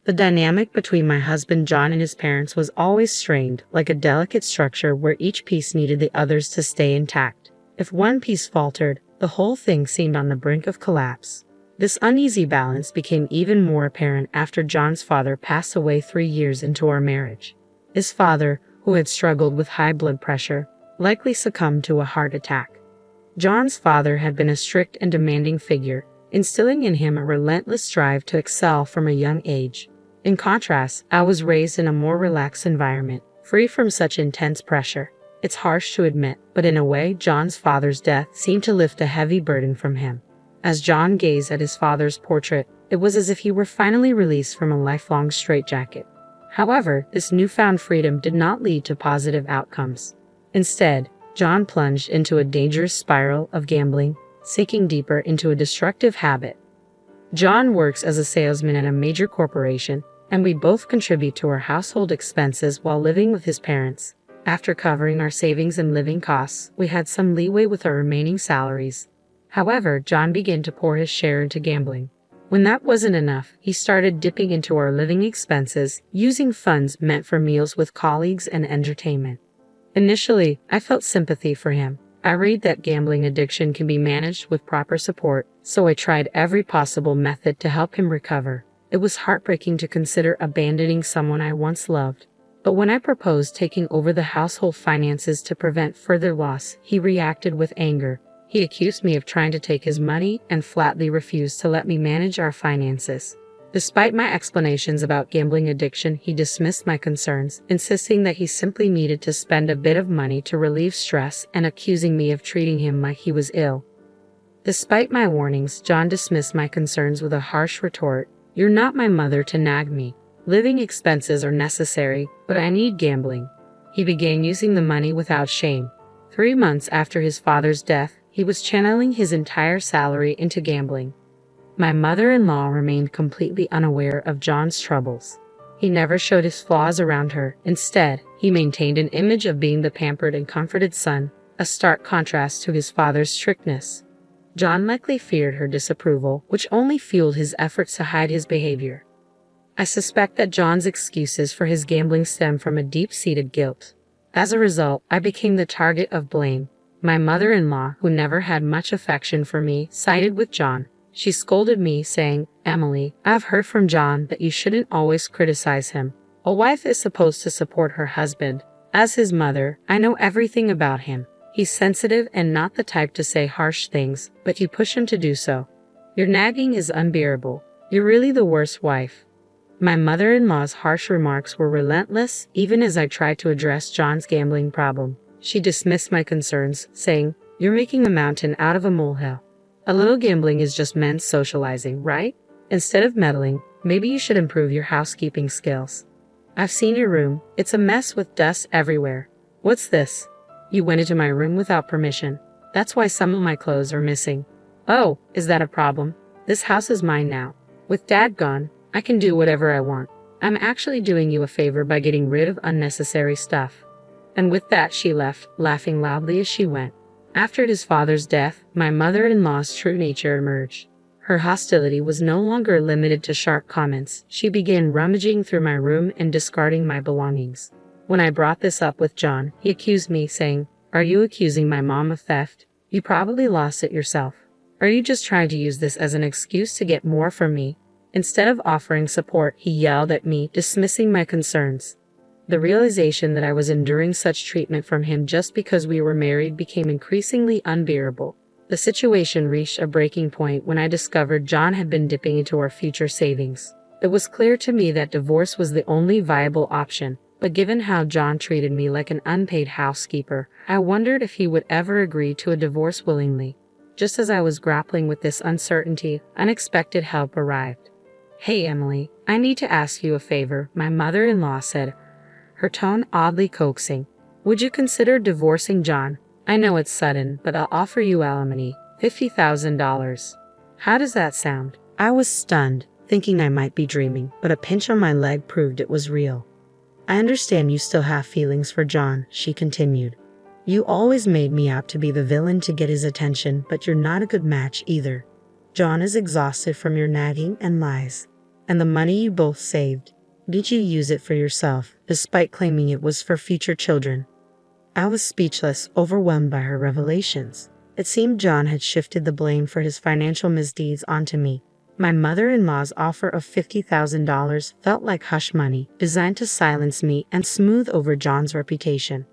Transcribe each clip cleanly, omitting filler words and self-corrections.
The dynamic between my husband John and his parents was always strained, like a delicate structure where each piece needed the others to stay intact. If one piece faltered, the whole thing seemed on the brink of collapse. This uneasy balance became even more apparent after John's father passed away 3 years into our marriage. His father, who had struggled with high blood pressure, likely succumbed to a heart attack. John's father had been a strict and demanding figure, instilling in him a relentless drive to excel from a young age. In contrast, I was raised in a more relaxed environment, free from such intense pressure. It's harsh to admit, but in a way, John's father's death seemed to lift a heavy burden from him. As John gazed at his father's portrait, it was as if he were finally released from a lifelong straitjacket. However, this newfound freedom did not lead to positive outcomes. Instead, John plunged into a dangerous spiral of gambling, sinking deeper into a destructive habit. John works as a salesman at a major corporation, and we both contribute to our household expenses while living with his parents. After covering our savings and living costs, we had some leeway with our remaining salaries. However, John began to pour his share into gambling. When that wasn't enough, he started dipping into our living expenses, using funds meant for meals with colleagues and entertainment. Initially, I felt sympathy for him. I read that gambling addiction can be managed with proper support, so I tried every possible method to help him recover. It was heartbreaking to consider abandoning someone I once loved. But when I proposed taking over the household finances to prevent further loss, he reacted with anger. He accused me of trying to take his money and flatly refused to let me manage our finances. Despite my explanations about gambling addiction, he dismissed my concerns, insisting that he simply needed to spend a bit of money to relieve stress and accusing me of treating him like he was ill. Despite my warnings, John dismissed my concerns with a harsh retort. "You're not my mother to nag me. Living expenses are necessary, but I need gambling." He began using the money without shame. 3 months after his father's death, he was channeling his entire salary into gambling. My mother-in-law remained completely unaware of John's troubles. He never showed his flaws around her. Instead, he maintained an image of being the pampered and comforted son, a stark contrast to his father's strictness. John likely feared her disapproval, which only fueled his efforts to hide his behavior. I suspect that John's excuses for his gambling stem from a deep-seated guilt. As a result, I became the target of blame. My mother-in-law, who never had much affection for me, sided with John. She scolded me, saying, "Emily, I've heard from John that you shouldn't always criticize him. A wife is supposed to support her husband. As his mother, I know everything about him. He's sensitive and not the type to say harsh things, but you push him to do so. Your nagging is unbearable. You're really the worst wife." My mother-in-law's harsh remarks were relentless, even as I tried to address John's gambling problem. She dismissed my concerns, saying, "You're making a mountain out of a molehill. A little gambling is just men's socializing, right? Instead of meddling, maybe you should improve your housekeeping skills. I've seen your room. It's a mess with dust everywhere. What's this? You went into my room without permission. That's why some of my clothes are missing. Oh, is that a problem? This house is mine now. With Dad gone, I can do whatever I want. I'm actually doing you a favor by getting rid of unnecessary stuff." And with that she left, laughing loudly as she went. After his father's death, my mother-in-law's true nature emerged. Her hostility was no longer limited to sharp comments. She began rummaging through my room and discarding my belongings. When I brought this up with John, he accused me, saying, "Are you accusing my mom of theft? You probably lost it yourself. Are you just trying to use this as an excuse to get more from me?" Instead of offering support, he yelled at me, dismissing my concerns. The realization that I was enduring such treatment from him just because we were married became increasingly unbearable. The situation reached a breaking point when I discovered John had been dipping into our future savings. It was clear to me that divorce was the only viable option, but given how John treated me like an unpaid housekeeper, I wondered if he would ever agree to a divorce willingly. Just as I was grappling with this uncertainty, unexpected help arrived. "Hey, Emily, I need to ask you a favor," my mother-in-law said, her tone oddly coaxing. "Would you consider divorcing John? I know it's sudden, but I'll offer you alimony, $50,000. How does that sound?" I was stunned, thinking I might be dreaming, but a pinch on my leg proved it was real. "I understand you still have feelings for John," she continued. "You always made me out to be the villain to get his attention, but you're not a good match either. John is exhausted from your nagging and lies. And the money you both saved, did you use it for yourself, despite claiming it was for future children? I was speechless, overwhelmed by her revelations. It seemed John had shifted the blame for his financial misdeeds onto me. My mother-in-law's offer of $50,000 felt like hush money, designed to silence me and smooth over John's reputation.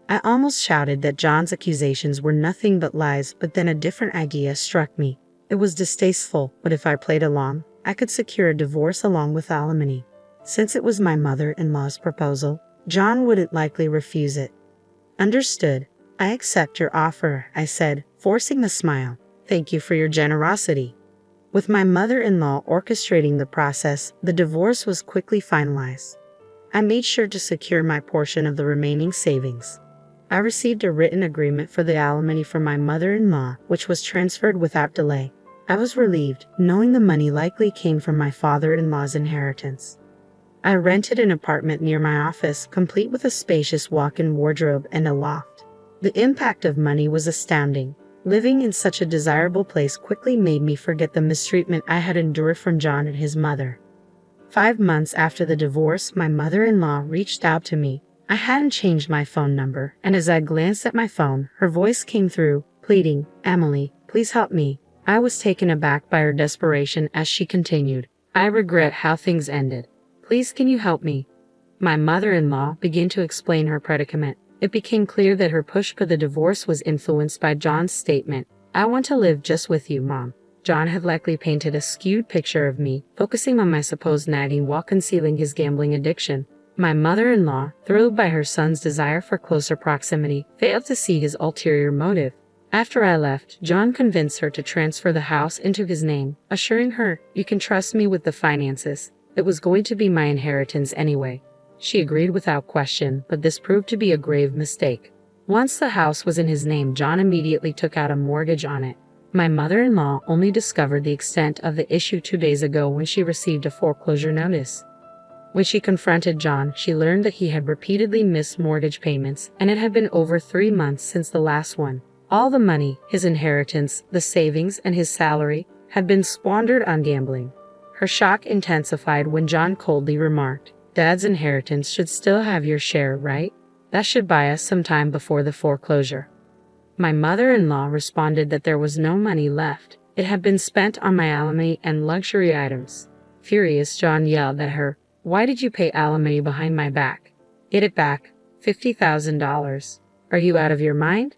I almost shouted that John's accusations were nothing but lies, but then a different idea struck me. It was distasteful, but if I played along, I could secure a divorce along with alimony. Since it was my mother-in-law's proposal, John wouldn't likely refuse it. Understood. I accept your offer, I said, forcing a smile. Thank you for your generosity. With my mother-in-law orchestrating the process, the divorce was quickly finalized. I made sure to secure my portion of the remaining savings. I received a written agreement for the alimony from my mother-in-law, which was transferred without delay. I was relieved, knowing the money likely came from my father-in-law's inheritance. I rented an apartment near my office, complete with a spacious walk-in wardrobe and a loft. The impact of money was astounding. Living in such a desirable place quickly made me forget the mistreatment I had endured from John and his mother. 5 months after the divorce, my mother-in-law reached out to me. I hadn't changed my phone number, and as I glanced at my phone, her voice came through, pleading, "Emily, please help me." I was taken aback by her desperation as she continued, "I regret how things ended. Please, can you help me?" My mother-in-law began to explain her predicament. It became clear that her push for the divorce was influenced by John's statement, "I want to live just with you, Mom." John had likely painted a skewed picture of me, focusing on my supposed nagging while concealing his gambling addiction. My mother-in-law, thrilled by her son's desire for closer proximity, failed to see his ulterior motive. After I left, John convinced her to transfer the house into his name, assuring her, "You can trust me with the finances. It was going to be my inheritance anyway." She agreed without question, but this proved to be a grave mistake. Once the house was in his name, John immediately took out a mortgage on it. My mother-in-law only discovered the extent of the issue 2 days ago when she received a foreclosure notice. When she confronted John, she learned that he had repeatedly missed mortgage payments, and it had been over 3 months since the last one. All the money, his inheritance, the savings, and his salary, had been squandered on gambling. Her shock intensified when John coldly remarked, "Dad's inheritance should still have your share, right? That should buy us some time before the foreclosure." My mother-in-law responded that there was no money left. It had been spent on my alimony and luxury items. Furious, John yelled at her, "Why did you pay alimony behind my back? Get it back. $50,000. Are you out of your mind?"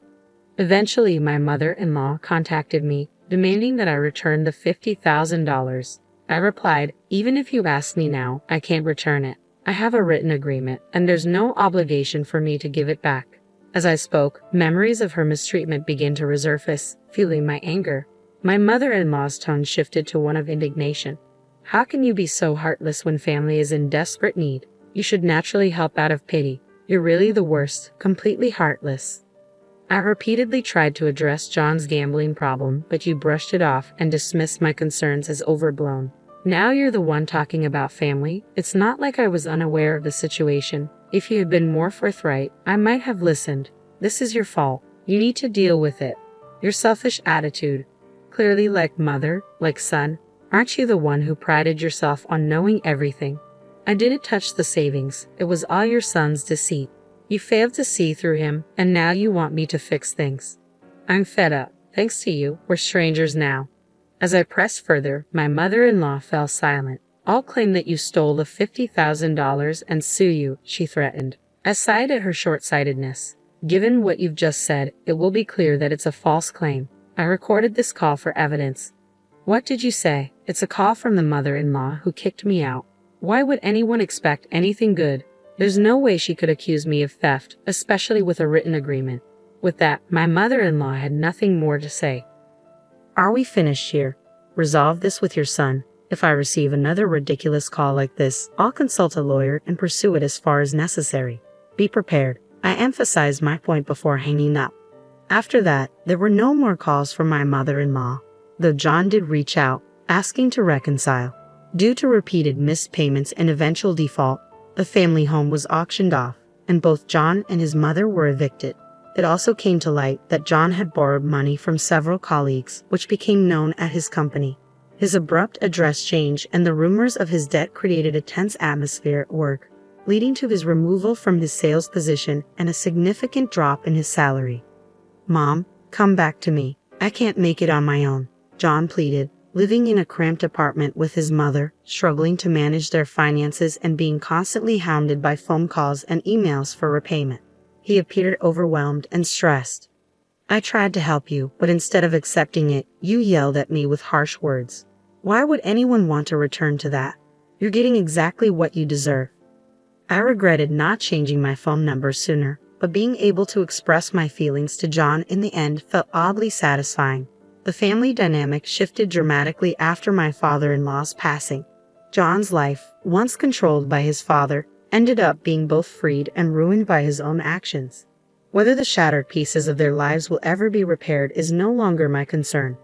Eventually, my mother-in-law contacted me, demanding that I return the $50,000. I replied, "Even if you ask me now, I can't return it. I have a written agreement, and there's no obligation for me to give it back." As I spoke, memories of her mistreatment began to resurface, fueling my anger. My mother-in-law's tone shifted to one of indignation. "How can you be so heartless when family is in desperate need? You should naturally help out of pity. You're really the worst, completely heartless." I repeatedly tried to address John's gambling problem, but you brushed it off and dismissed my concerns as overblown. Now you're the one talking about family. It's not like I was unaware of the situation. If you had been more forthright, I might have listened. This is your fault. You need to deal with it. Your selfish attitude. Clearly, like mother, like son, aren't you the one who prided yourself on knowing everything? I didn't touch the savings. It was all your son's deceit. You failed to see through him, and now you want me to fix things. I'm fed up. Thanks to you, we're strangers now. As I pressed further, my mother-in-law fell silent. "I'll claim that you stole the $50,000 and sue you," she threatened. I sighed at her short-sightedness. "Given what you've just said, it will be clear that it's a false claim. I recorded this call for evidence." "What did you say?" "It's a call from the mother-in-law who kicked me out." Why would anyone expect anything good? There's no way she could accuse me of theft, especially with a written agreement. With that, my mother-in-law had nothing more to say. "Are we finished here? Resolve this with your son. If I receive another ridiculous call like this, I'll consult a lawyer and pursue it as far as necessary. Be prepared." I emphasized my point before hanging up. After that, there were no more calls from my mother-in-law, though John did reach out, asking to reconcile. Due to repeated missed payments and eventual default, the family home was auctioned off, and both John and his mother were evicted. It also came to light that John had borrowed money from several colleagues, which became known at his company. His abrupt address change and the rumors of his debt created a tense atmosphere at work, leading to his removal from his sales position and a significant drop in his salary. "Mom, come back to me. I can't make it on my own," John pleaded, living in a cramped apartment with his mother, struggling to manage their finances and being constantly hounded by phone calls and emails for repayment. He appeared overwhelmed and stressed. "I tried to help you, but instead of accepting it, you yelled at me with harsh words. Why would anyone want to return to that? You're getting exactly what you deserve." I regretted not changing my phone number sooner, but being able to express my feelings to John in the end felt oddly satisfying. The family dynamic shifted dramatically after my father-in-law's passing. John's life, once controlled by his father, ended up being both freed and ruined by his own actions. Whether the shattered pieces of their lives will ever be repaired is no longer my concern.